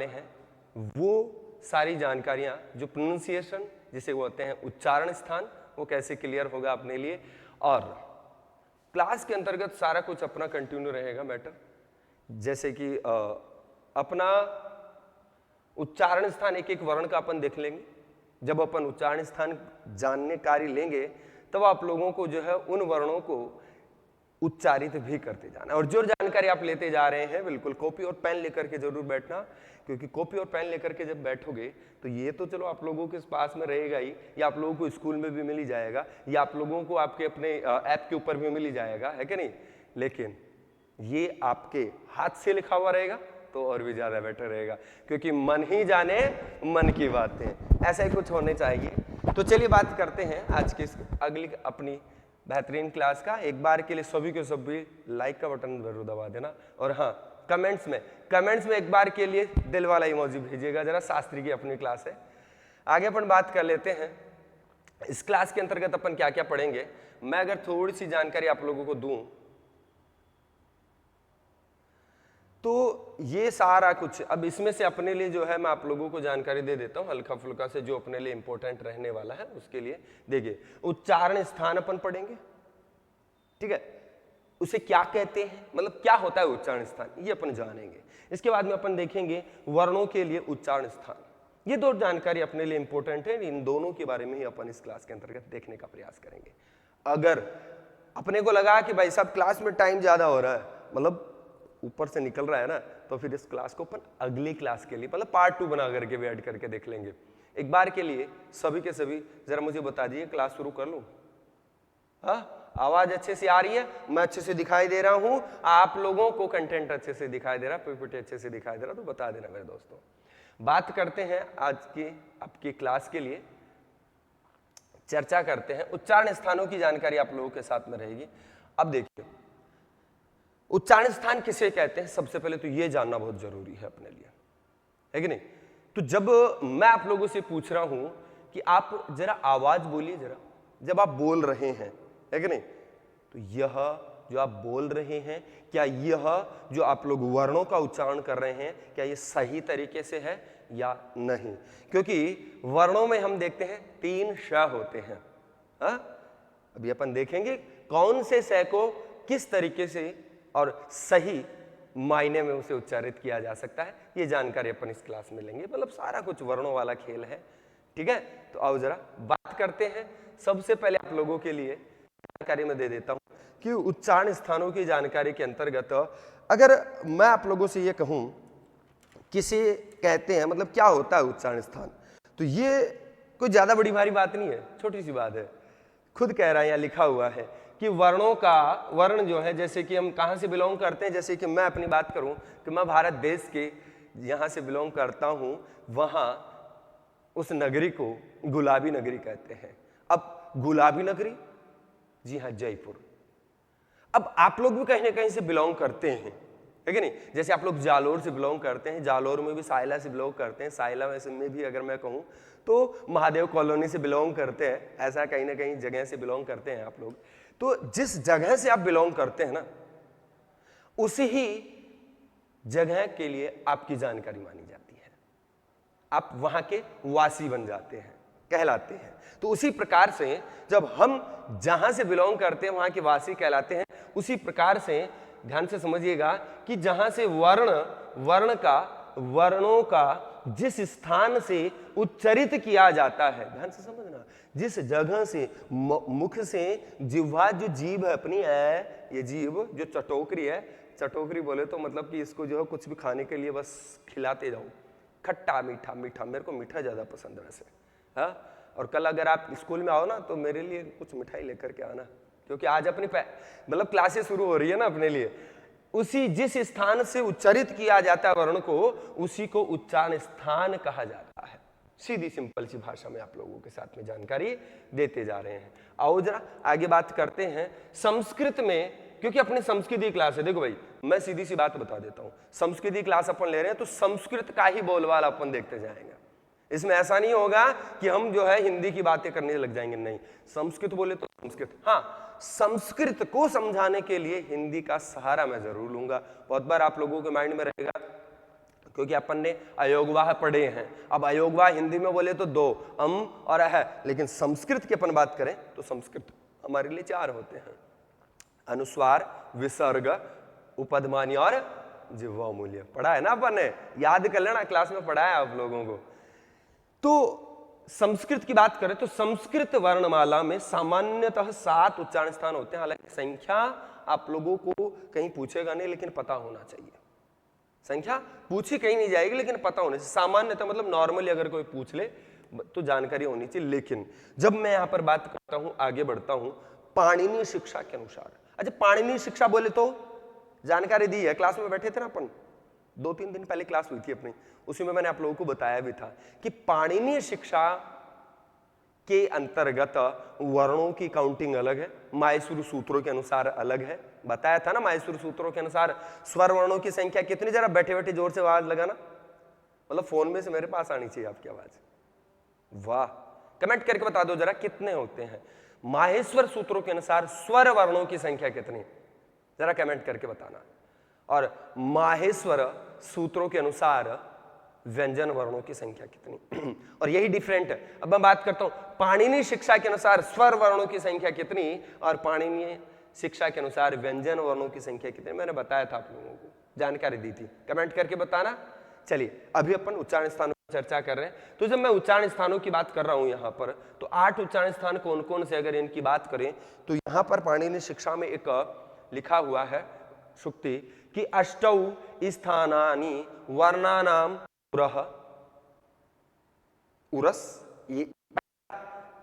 हैं वो सारी जानकारियां जो प्रोनाउंसिएशन जिसे बोलते हैं उच्चारण स्थान, वो कैसे क्लियर होगा अपने लिए। और क्लास के अंतर्गत सारा कुछ अपना कंटिन्यू रहेगा मैटर, जैसे कि अपना उच्चारण स्थान एक एक वर्ण का अपन देख लेंगे। जब अपन उच्चारण स्थान जानने कार्य लेंगे तब आप लोगों को जो है उन वर्णों को उच्चारित भी करते जाना। और जो जानकारी आप लेते जा रहे हैं बिल्कुल कॉपी और पेन लेकर के जरूर बैठना, क्योंकि कॉपी और पेन लेकर के जब बैठोगे तो ये तो चलो आप लोगों के पास में रहेगा ही, या आप लोगों को स्कूल में भी मिल ही जाएगा, या आप लोगों को आपके अपने ऐप के ऊपर भी मिल ही जाएगा, है कि नहीं। लेकिन ये आपके हाथ से लिखा हुआ रहेगा तो और भी ज्यादा बेटर रहेगा, क्योंकि मन ही जाने मन की बातें, ऐसा ही कुछ होने चाहिए। तो चलिए बात करते हैं आज की अगली अपनी बेहतरीन क्लास का। एक बार के लिए सभी के सभी लाइक का बटन जरूर दबा देना, और हाँ कमेंट्स में एक बार के लिए दिल वाला इमोजी भेजिएगा जरा। शास्त्री की अपनी क्लास है। आगे अपन बात कर लेते हैं इस क्लास के अंतर्गत अपन क्या क्या पढ़ेंगे। मैं अगर थोड़ी सी जानकारी आप लोगों को दूं तो ये सारा कुछ अब इसमें से अपने लिए जो है मैं आप लोगों को जानकारी दे देता हूं हल्का फुल्का से, जो अपने लिए इंपॉर्टेंट रहने वाला है उसके लिए। देखिए उच्चारण स्थान अपन पढ़ेंगे, ठीक है, उसे क्या कहते हैं, मतलब क्या होता है उच्चारण स्थान, ये अपन जानेंगे। इसके बाद में अपन देखेंगे वर्णों के लिए उच्चारण स्थान। ये दो जानकारी अपने लिए इंपॉर्टेंट है, इन दोनों के बारे में ही अपन इस क्लास के अंतर्गत देखने का प्रयास करेंगे। अगर अपने को लगा कि भाई साहब क्लास में टाइम ज्यादा हो रहा है, मतलब ऊपर से निकल रहा है ना, तो फिर इस क्लास को अपन अगली क्लास के लिए मतलब पार्ट 2 बना करके भी ऐड करके देख लेंगे। एक बार के लिए सभी के सभी जरा मुझे बता दीजिए, क्लास शुरू कर लूं? हाँ, आवाज अच्छे से आ रही है, मैं अच्छे से दिखाई दे रहा हूं, आप लोगों को कंटेंट अच्छे से दिखाई दे रहा, पीपीटी अच्छे से दिखाई दे रहा, तो बता देना मेरे दोस्तों। बात करते हैं आज की आपकी क्लास के लिए, चर्चा करते हैं उच्चारण स्थानों की जानकारी आप लोगों के साथ में रहेगी। अब देखिए उच्चारण स्थान किसे कहते हैं, सबसे पहले तो यह जानना बहुत जरूरी है अपने लिए, है कि नहीं। तो जब मैं आप लोगों से पूछ रहा हूं कि आप जरा आवाज बोलिए जरा, जब आप बोल रहे हैं, है कि नहीं, तो यह जो आप बोल रहे हैं, क्या यह जो आप लोग वर्णों का उच्चारण कर रहे हैं, क्या यह सही तरीके से है या नहीं। क्योंकि वर्णों में हम देखते हैं 3 श होते हैं। अभी अपन देखेंगे कौन से श को किस तरीके से और सही मायने में उसे उच्चारित किया जा सकता है, ये जानकारी अपन इस क्लास में लेंगे। मतलब सारा कुछ वर्णों वाला खेल है, ठीक है। तो आओ जरा बात करते हैं। सबसे पहले आप लोगों के लिए जानकारी में दे देता हूं कि उच्चारण स्थानों की जानकारी के अंतर्गत अगर मैं आप लोगों से ये कहूं किसे कहते हैं, मतलब क्या होता है उच्चारण स्थान, तो ये कोई ज्यादा बड़ी भारी बात नहीं है, छोटी सी बात है। खुद कह रहा है, यहाँ लिखा हुआ है कि वर्णों का वर्ण जो है, जैसे कि हम कहां से बिलोंग करते हैं, जैसे कि मैं अपनी बात करूं कि मैं भारत देश के यहां से बिलोंग करता हूं, वहां उस नगरी को गुलाबी नगरी कहते हैं। अब गुलाबी नगरी, जी हां जयपुर। अब आप लोग भी कहीं ना कहीं से बिलोंग करते हैं, है कि नहीं। जैसे आप लोग जालोर से बिलोंग करते हैं, जालोर में भी साइला से बिलोंग करते हैं, साइला में भी अगर मैं कहूं तो महादेव कॉलोनी से बिलोंग करते हैं, ऐसा कहीं ना कहीं जगह से बिलोंग करते हैं आप लोग। तो जिस जगह से आप बिलोंग करते हैं ना, उसी ही जगह के लिए आपकी जानकारी मानी जाती है, आप वहां के वासी बन जाते हैं, कहलाते हैं। तो उसी प्रकार से जब हम जहां से बिलोंग करते हैं वहां के वासी कहलाते हैं। उसी प्रकार से ध्यान से समझिएगा कि जहां से वर्णों का जिस स्थान से उच्चरित किया जाता है, ध्यान से समझना, जिस जगह से मुख से जिह्वा, जो जीभ है अपनी है, ये जीभ जो चटोकरी है, चटोकरी बोले तो मतलब कि इसको जो है कुछ भी खाने के लिए बस खिलाते जाओ, खट्टा मीठा, मीठा, मेरे को मीठा ज्यादा पसंद है वैसे। हाँ, और कल अगर आप स्कूल में आओ ना तो मेरे लिए कुछ मिठाई लेकर के आना, क्योंकि आज अपनी मतलब क्लासेस शुरू हो रही है ना अपने लिए। उसी जिस स्थान से उच्चारित किया जाता है वर्ण को, उसी को उच्चारण स्थान कहा जाता है। सीधी सिंपल सी भाषा में आप लोगों के साथ में जानकारी देते जा रहे हैं। आओ जरा आगे बात करते हैं संस्कृत में, क्योंकि अपनी संस्कृति क्लास है। देखो भाई, मैं सीधी सी बात बता देता हूं, संस्कृति क्लास अपन ले रहे हैं तो संस्कृत का ही बोलबाला अपन देखते जाएंगे। इसमें ऐसा नहीं होगा कि हम जो है हिंदी की बातें करने लग जाएंगे, नहीं। संस्कृत बोले तो संस्कृत, हाँ, संस्कृत को समझाने के लिए हिंदी का सहारा मैं जरूर लूंगा। बहुत बार आप लोगों के माइंड में रहेगा क्योंकि अपन ने अयोगवाह पढ़े हैं। अब अयोगवाह हिंदी में बोले तो 2 अम और अह, लेकिन संस्कृत की अपन बात करें तो संस्कृत हमारे लिए 4 होते हैं, अनुस्वार, विसर्ग, उपधमानी और जिह्वा मूल्य। पढ़ा है ना अपन ने, याद कर लेना, क्लास में पढ़ा है आप लोगों को। तो संस्कृत की बात करें तो संस्कृत वर्णमाला में सामान्यतः 7 उच्चारण स्थान होते हैं। हालांकि संख्या आप लोगों को कहीं पूछेगा नहीं, लेकिन पता होना चाहिए। संख्या पूछी कहीं नहीं जाएगी, लेकिन पता होने से, सामान्यतः मतलब नॉर्मली अगर कोई पूछ ले तो जानकारी होनी चाहिए। लेकिन जब मैं यहां पर बात करता हूं, आगे बढ़ता हूं, पाणिनीय शिक्षा के अनुसार, अच्छा पाणिनीय शिक्षा बोले तो जानकारी दी है, क्लास में बैठे थे ना अपन, 2-3 दिन पहले क्लास हुई थी अपनी, उसी में मैंने आप लोगों को बताया भी था कि पाणिनीय शिक्षा के अंतर्गत वर्णों की काउंटिंग अलग है, माहेश्वरी सूत्रों के अनुसार अलग है। बताया था ना, माहेश्वरी सूत्रों के अनुसार स्वर वर्णों की संख्या कितनी, जरा बैठे बैठे जोर से आवाज लगाना, मतलब फोन में से मेरे पास आनी चाहिए आपकी आवाज। वाह, कमेंट करके बता दो जरा कितने होते हैं माहेश्वर सूत्रों के अनुसार स्वर वर्णों की संख्या कितनी, जरा कमेंट करके बताना। और माहेश्वर सूत्रों के अनुसार व्यंजन वर्णों की संख्या कितनी और यही डिफरेंट है। अब मैं बात करता हूं पाणिनीय शिक्षा के अनुसार स्वर वर्णों की संख्या कितनी और पाणिनीय शिक्षा के अनुसार व्यंजन वर्णों की संख्या कितनी, मैंने बताया था आप लोगों को, जानकारी दी थी, कमेंट करके बताना। चलिए अभी अपन उच्चारण स्थानों की चर्चा कर रहे हैं। तो जब मैं उच्चारण स्थानों की बात कर रहा हूं यहां पर, तो 8 उच्चारण स्थान कौन कौन से, अगर इनकी बात करें तो यहां पर पाणिनीय शिक्षा में एक लिखा हुआ है सूक्ति कि अष्टौ स्थानानि वर्णानाम उरह, उरस, ये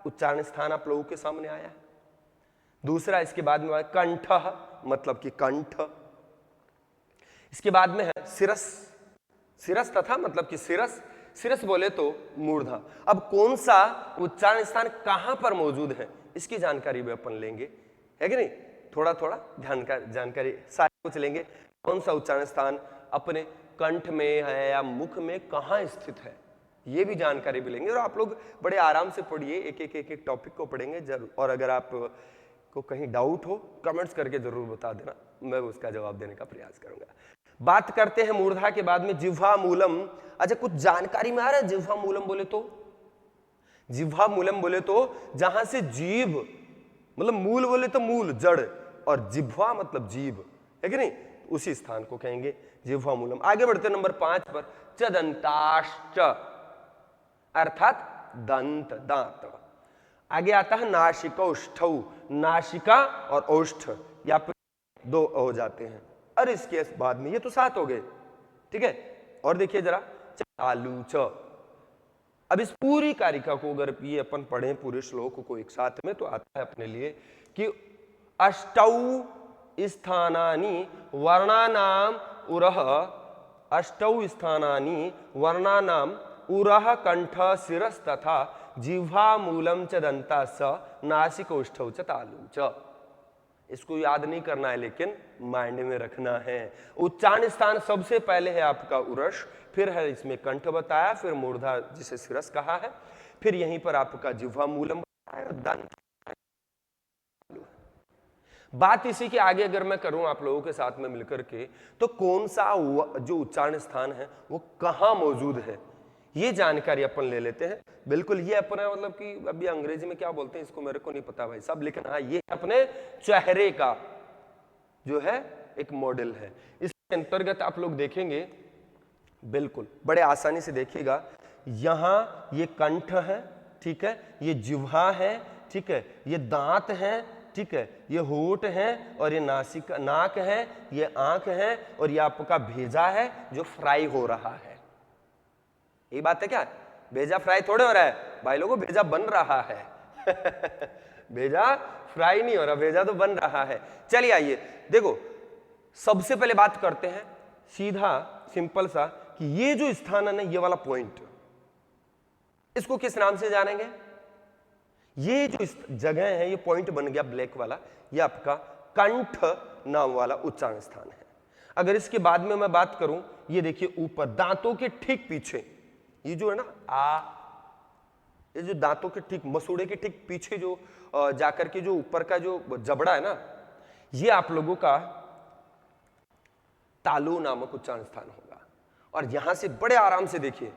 उच्चारण स्थान आप लोगों के सामने आया है। दूसरा इसके बाद में कंठ, मतलब कि कंठ। इसके बाद में है सिरस, सिरस तथा मतलब कि सिरस, सिरस बोले तो मूर्धा। अब कौन सा उच्चारण स्थान कहां पर मौजूद है इसकी जानकारी भी अपन लेंगे, है कि नहीं, थोड़ा थोड़ा जानकारी सारी कुछ लेंगे। कौन सा उच्चारण स्थान अपने कंठ में है या मुख में कहां स्थित है, ये भी जानकारी भी लेंगे। और आप लोग बड़े आराम से पढ़िए, एक एक टॉपिक को पढ़ेंगे जरूर। और अगर आप को कहीं डाउट हो कमेंट्स करके जरूर बता देना, मैं उसका जवाब देने का प्रयास करूंगा। बात करते हैं मूर्धा के बाद में जिह्वा मूलम। अच्छा कुछ जानकारी में आ रहा है जिह्वा मूलम बोले तो, जिह्वा मूलम बोले तो जहां से जीभ, मतलब मूल बोले तो मूल जड़, और जिह्वा मतलब जीभ, है कि नहीं, उसी स्थान को कहेंगे जिह्वा मूलम। आगे बढ़ते नंबर 5 पर, चदंताश्च अर्थात दंत, दांत। आगे आता है नासिकौष्ठौ, नासिका और औष्ठ, या फिर 2 हो जाते हैं। और इसके बाद में ये तो 7 हो गए, ठीक है। और देखिए जरा चालू च। अब इस पूरी कारिका को अगर ये अपन पढ़ें पूरे श्लोक को एक साथ में, तो आता है अपने लिए कि अष्टौ स्थानानि वर्णानाम उरह, अष्टौ स्थानानि वर्णानाम उरह कंठ शिरस तथा जिह्वा मूलम च दंता स नासिकोष्ठौ च तालु च। इसको याद नहीं करना है, लेकिन माइंड में रखना है। उच्चारण स्थान सबसे पहले है आपका उरस, फिर है इसमें कंठ बताया, फिर मूर्धा जिसे शिरस कहा है, फिर यहीं पर आपका जिह्वा मूलम बताया, दंत। बात इसी के आगे अगर मैं करूं आप लोगों के साथ में मिलकर के, तो कौन सा जो उच्चारण स्थान है वो कहां मौजूद है, ये जानकारी अपन ले लेते हैं। बिल्कुल ये अपना मतलब कि अभी अंग्रेजी में क्या बोलते हैं इसको मेरे को नहीं पता भाई साहब, लेकिन हाँ ये अपने चेहरे का जो है एक मॉडल है। इसके अंतर्गत आप लोग देखेंगे, बिल्कुल बड़े आसानी से देखिएगा, यहां ये कंठ है, ठीक है, ये जिह्वा है, ठीक है, ये दांत है, ठीक है, ये होंठ है, और ये नासिका नाक है, ये आंख है, और ये आपका भेजा है जो फ्राई हो रहा है। ये बात है क्या, भेजा फ्राई थोड़े हो रहा है भाई लोगों, भेजा बन रहा है भेजा फ्राई नहीं हो रहा, भेजा तो बन रहा है। चलिए आइए देखो, सबसे पहले बात करते हैं सीधा सिंपल सा कि ये जो स्थान है ना, ये वाला पॉइंट, इसको किस नाम से जानेंगे। ये जो जगह है, ये पॉइंट बन गया ब्लैक वाला, ये आपका कंठ नाम वाला उच्चारण स्थान है। अगर इसके बाद में मैं बात करूं, ये देखिए ऊपर दांतों के ठीक पीछे, ये जो है ना ये जो दांतों के ठीक मसूड़े के ठीक पीछे जो जाकर के जो ऊपर का जो जबड़ा है ना, ये आप लोगों का तालु नामक उच्चारण स्थान होगा। और यहां से बड़े आराम से देखिए,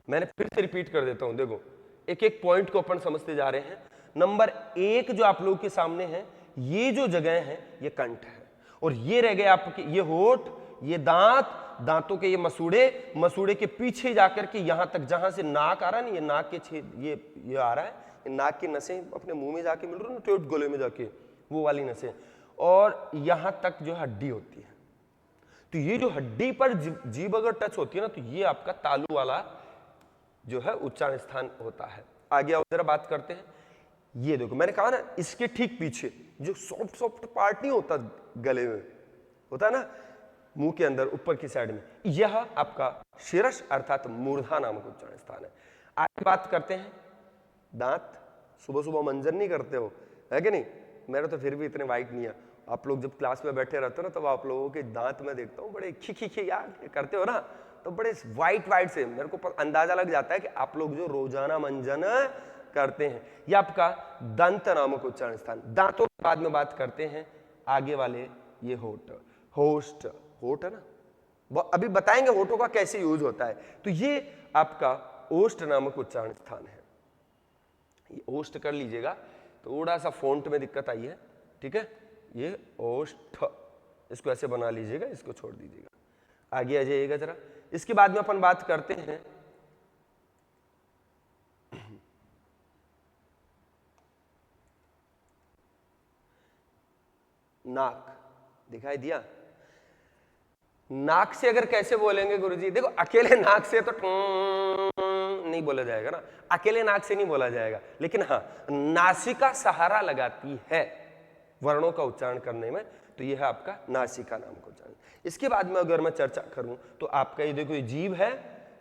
मैंने फिर से रिपीट कर देता हूं, देखो एक एक पॉइंट को अपन समझते जा रहे हैं। नंबर 1 जो आप लोगों के सामने है, ये जो जगह है ये कंठ है, और ये रह गए आपके ये होठ, ये दांत, दांतों के ये मसूड़े, मसूड़े के पीछे जाकर के यहां तक जहां से नाक आ रहा है ना, ये नाक के छेद ये आ रहा है, ये नाक की नसें अपने मुंह में जाके मिल रही है ना, ठोट गले में जाके वो वाली नसें, और यहां तक जो हड्डी होती है। तो ये जो हड्डी पर जीभ अगर टच होती है ना, तो ये आपका तालू वाला जो है उच्चारण स्थान होता है। आगे आओ जरा बात करते हैं। ये देखो मैंने कहा ना, इसके ठीक पीछे जो सॉफ्ट सॉफ्ट पार्ट नहीं होता गले में, होता है ना मुंह के अंदर ऊपर की साइड में, यह आपका शीर्ष अर्थात मूर्धा नामक उच्चारण स्थान है। आगे बात करते हैं दांत। सुबह सुबह मंजन नहीं करते हो, है कि नहीं? मेरे तो फिर भी इतने वाइट नहीं है। आप लोग जब क्लास में बैठे रहते हो ना, तब आप लोगों के दांत में देखता हूँ बड़े खी यार करते हो ना, तो बड़े वाइट से मेरे को अंदाजा लग जाता है कि आप लोग जो रोजाना मंजन करते हैं। यह आपका दंत नामक उच्चारण स्थान। दांतों के बाद में बात करते हैं आगे वाले, ये होठ, होस्ट, होठ है ना, अभी बताएंगे होठों का कैसे यूज होता है। तो ये आपका ओष्ठ नामक उच्चारण स्थान है। ये ओष्ठ कर लीजिएगा, थोड़ा सा फोंट में दिक्कत आई है, ठीक है, ये ओष्ठ, इसको ऐसे बना लीजिएगा, इसको छोड़ दीजिएगा। आगे आ जाइएगा जरा। इसके बाद में अपन बात करते हैं नाक। दिखाई दिया? नाक से अगर कैसे बोलेंगे गुरुजी? देखो अकेले नाक से तो नहीं बोला जाएगा ना, अकेले नाक से नहीं बोला जाएगा, लेकिन हाँ नासिका सहारा लगाती है वर्णों का उच्चारण करने में, तो यह है आपका नासिका नाम का उच्चारण। इसके बाद में अगर मैं चर्चा करूं तो आपका ये देखो, ये जीभ है,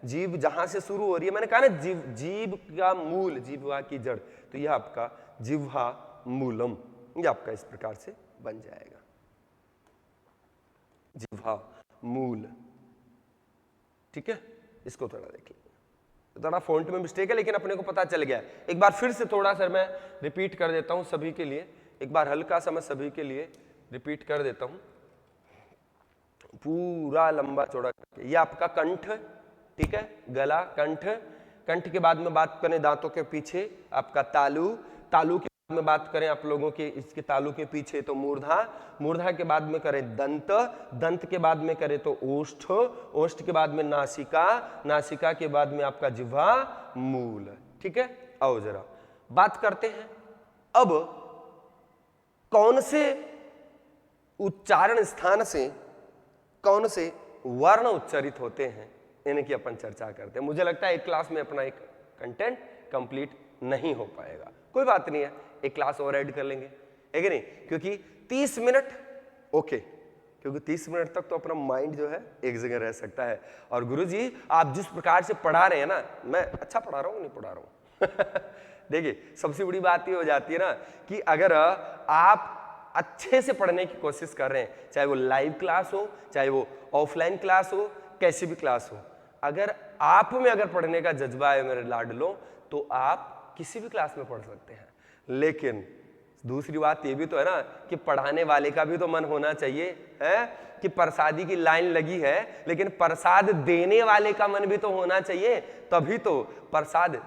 जीभ जहां से शुरू हो रही है, मैंने कहा ना जीभ का मूल, जिह्वा की जड़, तो यह आपका जिह्वा मूलम, ये आपका इस प्रकार से बन जाएगा, जिह्वा मूल। ठीक है, इसको थोड़ा देख लीजिए, थोड़ा फॉन्ट में मिस्टेक है लेकिन अपने को पता चल गया। एक बार फिर से थोड़ा सा मैं रिपीट कर देता हूं सभी के लिए, एक बार हल्का सा मैं सभी के लिए रिपीट कर देता हूं, पूरा लंबा चौड़ा करके। ये आपका कंठ, ठीक है, गला, कंठ, कंठ के बाद में बात करें दांतों के पीछे आपका तालू, तालू के बाद में बात करें आप लोगों के इसके तालू के पीछे तो मूर्धा, मूर्धा के बाद में करें दंत, दंत के बाद में करें तो ओष्ठ, ओष्ठ के बाद में नासिका, नासिका के बाद में आपका जिह्वा मूल। ठीक है, आओ जरा बात करते हैं अब कौन से उच्चारण स्थान से कौन से वर्ण उच्चारित होते हैं, इनकी अपन चर्चा करते हैं। मुझे लगता है एक क्लास में अपना एक कंटेंट कंप्लीट नहीं हो पाएगा, कोई बात नहीं है, एक क्लास और ऐड कर लेंगे, है कि नहीं? क्योंकि 30 मिनट ओके, क्योंकि 30 मिनट तक तो अपना माइंड जो है एक जगह रह सकता है। और गुरुजी आप जिस प्रकार से पढ़ा रहे हैं ना, मैं अच्छा पढ़ा रहा हूँ नहीं पढ़ा रहा हूँ देखिए सबसे बड़ी बात ये हो जाती है ना कि अगर आप अच्छे से पढ़ने की कोशिश कर रहे हैं, चाहे वो लाइव क्लास हो, चाहे वो ऑफलाइन क्लास हो, कैसी भी क्लास हो, अगर आप में अगर पढ़ने का जज्बा है मेरे लाडलो, तो आप किसी भी क्लास में पढ़ सकते हैं। लेकिन दूसरी बात ये भी तो है ना कि पढ़ाने वाले का भी तो मन होना चाहिए, है कि प्रसादी की लाइन लगी है, लेकिन प्रसाद देने वाले का मन भी तो होना चाहिए, तभी तो प्रसाद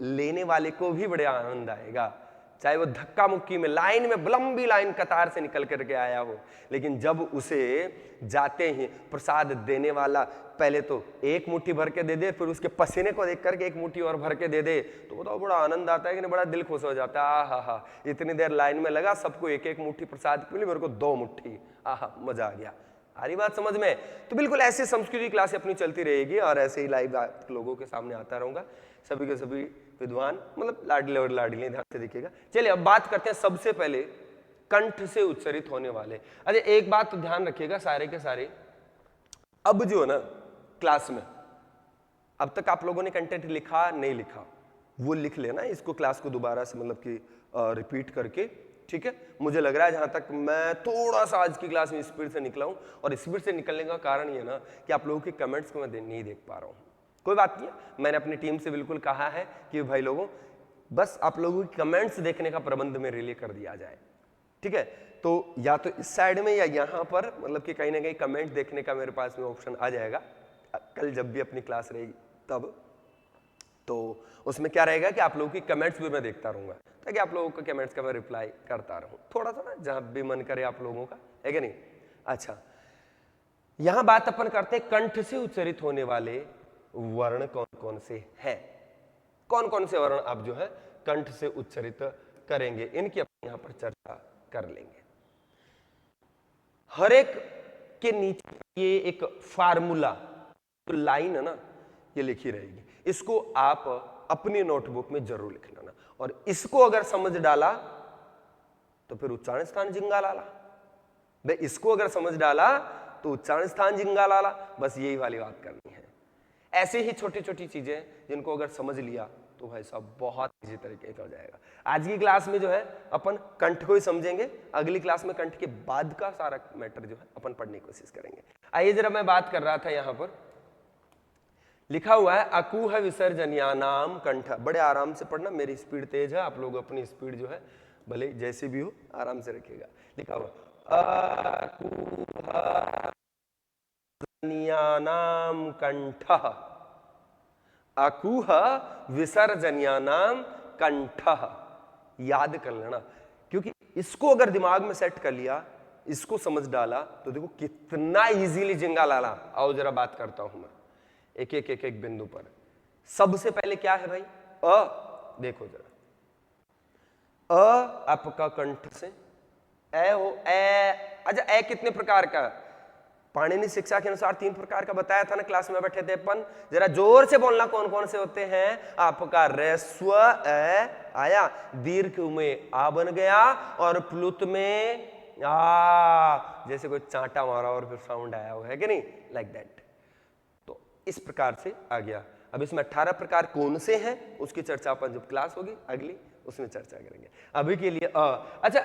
लेने वाले को भी बड़े आनंद आएगा। चाहे वो धक्का मुक्की में लाइन में लंबी लाइन कतार से निकल करके आया हो, लेकिन जब उसे जाते ही प्रसाद देने वाला पहले तो एक मुट्ठी भर के दे दे, फिर उसके पसीने को देख करके एक मुट्ठी और भर के दे दे, तो बताओ बड़ा आनंद आता है कि नहीं, बड़ा दिल खुश हो जाता है। आहा हा, इतनी देर लाइन में लगा, सबको एक एक मुट्ठी प्रसाद मिली, मेरे को 2 मुट्ठी, आहा मजा आ गया। आ रही बात समझ में? तो बिल्कुल ऐसे संस्कृति क्लास अपनी चलती रहेगी और ऐसे ही लाइव लोगों के सामने आता रहूंगा, सभी के सभी विद्वान, मतलब लाडले और लाडली ध्यान से देखिएगा। चलिए अब बात करते हैं सबसे पहले कंठ से उच्चारित होने वाले। अरे एक बात तो ध्यान रखिएगा सारे के सारे, अब जो है ना क्लास में, अब तक आप लोगों ने कंटेंट लिखा नहीं लिखा वो लिख लेना, इसको क्लास को दोबारा से मतलब कि रिपीट करके, ठीक है। मुझे लग रहा है जहां तक मैं थोड़ा सा आज की क्लास में स्पीड से निकला हूं, और स्पीड से निकलने का कारण ये ना कि आप लोगों के कमेंट्स को मैं नहीं देख पा रहा हूं। कोई बात नहीं है, मैंने अपनी टीम से बिल्कुल कहा है कि भाई लोगों बस आप लोगों की कमेंट्स देखने का प्रबंध मेरे लिए कर दिया जाए, ठीक है। तो या तो इस साइड में या यहाँ पर मतलब कि कहीं ना कहीं कमेंट देखने का मेरे पास में ऑप्शन आ जाएगा, कल जब भी अपनी क्लास रहेगी तब, तो उसमें क्या रहेगा कि आप लोगों की कमेंट्स भी मैं देखता रहूंगा, ताकि आप लोगों के कमेंट्स का मैं रिप्लाई करता रहूं, थोड़ा सा ना जहां भी मन करे आप लोगों का, है कि नहीं। अच्छा, यहां बात अपन करते हैं कंठ से उच्चारित होने वाले वर्ण कौन कौन से हैं, कौन कौन से वर्ण आप जो है कंठ से उच्चारित करेंगे, इनकी अपन यहां पर चर्चा कर लेंगे। हर एक के नीचे ये एक फार्मूला, तो लाइन है ना, ये लिखी रहेगी, इसको आप अपनी नोटबुक में जरूर लिख लेना, और इसको अगर समझ डाला तो फिर उच्चारण स्थान जिंगा लाला, भाई इसको अगर समझ डाला तो उच्चारण स्थान जिंगा लाला, बस यही वाली बात करनी है। ऐसे ही छोटी छोटी चीजें जिनको अगर समझ लिया तो भाई साहब बहुत इजी तरीके से हो जाएगा। आज की क्लास में जो है अपन कंठ को ही समझेंगे, अगली क्लास में कंठ के बाद का सारा मैटर जो है अपन पढ़ने की कोशिश करेंगे। आइए जरा, मैं बात कर रहा था यहां पर लिखा हुआ है अकूह विसर्जन्यानाम कंठ, बड़े आराम से पढ़ना, मेरी स्पीड तेज है, आप लोग अपनी स्पीड जो है भले जैसे भी हो आराम से रखिएगा। लिखा हुआ अकूह विसर्जन्यानाम कंठ, अकूह विसर्जन्यानाम कंठ, याद कर लेना, क्योंकि इसको अगर दिमाग में सेट कर लिया, इसको समझ डाला, तो देखो कितना इजीली जिंगा लाला। आओ जरा बात करता हूं मैं एक एक एक एक बिंदु पर। सबसे पहले क्या है भाई, अ, देखो जरा, अ आपका कंठ से ए हो, ए, अच्छा ए कितने प्रकार का, पाणिनि शिक्षा के अनुसार 3 प्रकार का बताया था ना, क्लास में बैठे थे अपन, जरा जोर से बोलना कौन कौन से होते हैं। आपका ह्रस्व ए आया, दीर्घ में आ बन गया, और प्लुत में आ, जैसे कोई चांटा मारा और फिर साउंड आया हुआ है कि नहीं, लाइक दैट। तो इस प्रकार से आ गया। अब इसमें 18 प्रकार कौन से हैं उसकी चर्चा अपन जब क्लास होगी अगली उसमें चर्चा करेंगे। अभी के लिए अच्छा,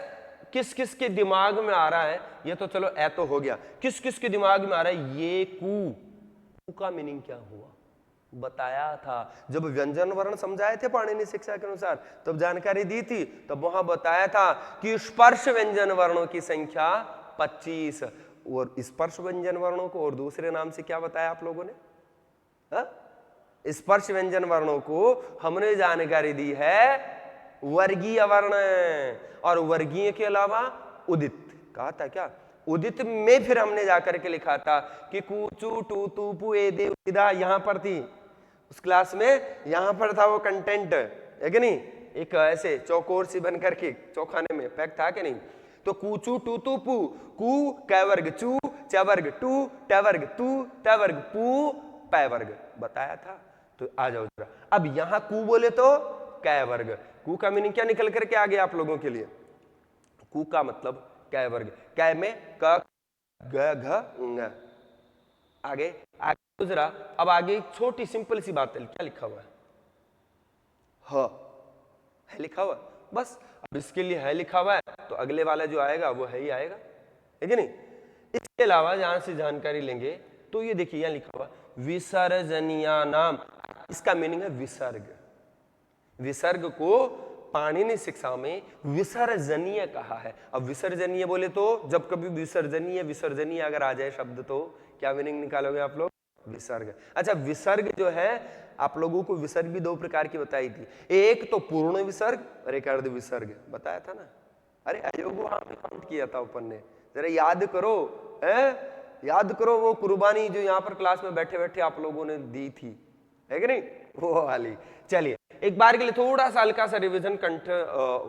किस किस के दिमाग में आ रहा है, ये तो चलो ए तो हो गया, किस किस के दिमाग में आ रहा है ये कू का मीनिंग क्या हुआ, बताया था जब व्यंजन वर्ण समझाए थे पाणिनि शिक्षा के अनुसार, तब जानकारी दी थी, तब वहां बताया था कि स्पर्श व्यंजन वर्णों की संख्या 25, और स्पर्श व्यंजन वर्णों को और दूसरे नाम से क्या बताया आप लोगों ने, हा? स्पर्श व्यंजन वर्णों को हमने जानकारी दी है वर्गीय वर्ण, और वर्गीय के अलावा उदित कहा था क्या, उदित में फिर हमने जाकर के लिखा था कि कूचू टू तू पु ए दे इदा, यहां पर थी उस क्लास में, यहां पर था वो कंटेंट, है कि नहीं, एक ऐसे चौकोर सी बन करके चौखाने में पैक था कि नहीं। तो कूचू टू तू पु, कू कै वर्ग चू, च वर्ग टू, ट वर्ग तू, ट वर्ग पू, पै वर्ग बताया था। तो आ जाओ जरा, अब यहां कू बोले तो कै वर्ग, कू का मीनिंग क्या निकल करके आ गया आप लोगों के लिए, कू का मतलब कै वर्ग, कै में क ग घ ङ, आगे आगे जरा, अब आगे एक छोटी सिंपल सी बात है, क्या लिखा हुआ है, है लिखा हुआ, बस अब इसके लिए है लिखा हुआ है, तो अगले वाला जो आएगा वो है ही आएगा, है कि नहीं। इसके अलावा जहां से जानकारी लेंगे तो ये देखिए यहां लिखा हुआ विसर्जनीय नाम, इसका मीनिंग है विसर्ग, विसर्ग को पाणिनि शिक्षा में विसर्जनीय कहा है। अब विसर्जनीय बोले तो जब कभी विसर्जनीय विसर्जनीय अगर आ जाए शब्द तो क्या मीनिंग निकालोगे आप लोग, विसर्ग। अच्छा, विसर्ग जो है आप लोगों को विसर्ग भी 2 प्रकार की बताई थी, एक तो पूर्ण विसर्ग और एक अर्ध विसर्ग बताया था ना, अरे अयोग काउंट किया था अपन ने, जरा याद करो, याद करो वो कुर्बानी जो यहाँ पर क्लास में बैठे बैठे आप लोगों ने दी थी, है कि नहीं, वो वाली। चलिए एक बार के लिए थोड़ा सा हल्का सा रिवीजन कंठ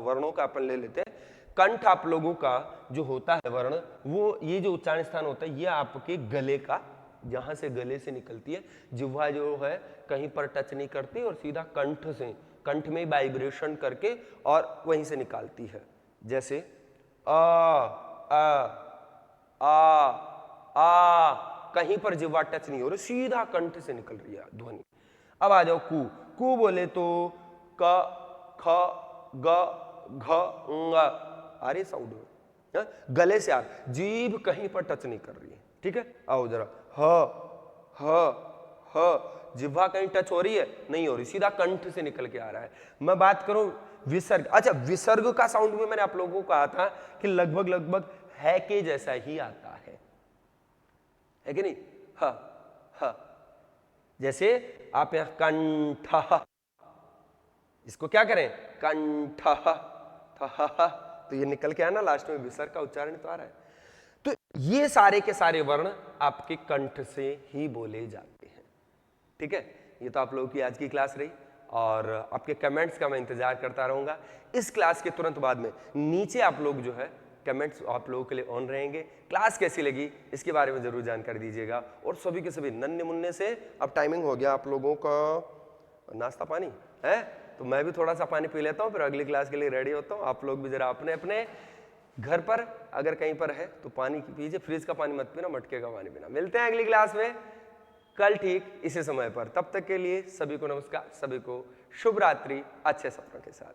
वर्णों का अपन ले लेते हैं। कंठ आप लोगों का जो होता है वर्ण, वो ये जो उच्चारण स्थान होता है ये आपके गले का, जहां से गले से निकलती है, जिह्वा जो है कहीं पर टच नहीं करती और सीधा कंठ से, कंठ में वाइब्रेशन करके और वहीं से निकालती है, जैसे आ, कहीं पर जिह्वा टच नहीं हो रही, सीधा कंठ से निकल रही है ध्वनि। अब आ जाओ कू, कू बोले तो क ख ग घ ङ आ रही साउंड, गले से आ, जीभ कहीं पर टच नहीं कर रही है, ठीक है। आओ जरा ह जिह्वा कहीं टच हो रही है, नहीं हो रही, सीधा कंठ से निकल के आ रहा है। मैं बात करूं विसर्ग, अच्छा विसर्ग का साउंड भी मैंने आप लोगों को कहा था कि लगभग लगभग है के जैसा ही आता है कि नहीं, ह जैसे आप यहां कंठ, इसको क्या करें कंठ, तो ये निकल के आया ना, लास्ट में विसर्ग का उच्चारण तो आ रहा है। तो ये सारे के सारे वर्ण आपके कंठ से ही बोले जाते हैं। ठीक है, ये तो आप लोगों की आज की क्लास रही और आपके कमेंट्स का मैं इंतजार करता रहूंगा। इस क्लास के तुरंत बाद में नीचे आप लोग जो है कमेंट्स आप लोगों के लिए ऑन रहेंगे। क्लास कैसी लगी इसके बारे में जरूर जानकारी दीजिएगा। और सभी के सभी नन्हे मुन्ने से, अब टाइमिंग हो गया आप लोगों का नाश्ता पानी है, तो मैं भी थोड़ा सा पानी पी लेता हूँ, फिर अगली क्लास के लिए रेडी होता हूँ। आप लोग भी जरा अपने अपने घर पर अगर कहीं पर है तो पानी पीजिए, फ्रिज का पानी मत पीना, मटके का पानी पीना। मिलते हैं अगली क्लास में कल ठीक इसी समय पर। तब तक के लिए सभी को नमस्कार, सभी को शुभ रात्रि, अच्छे सपनों के साथ।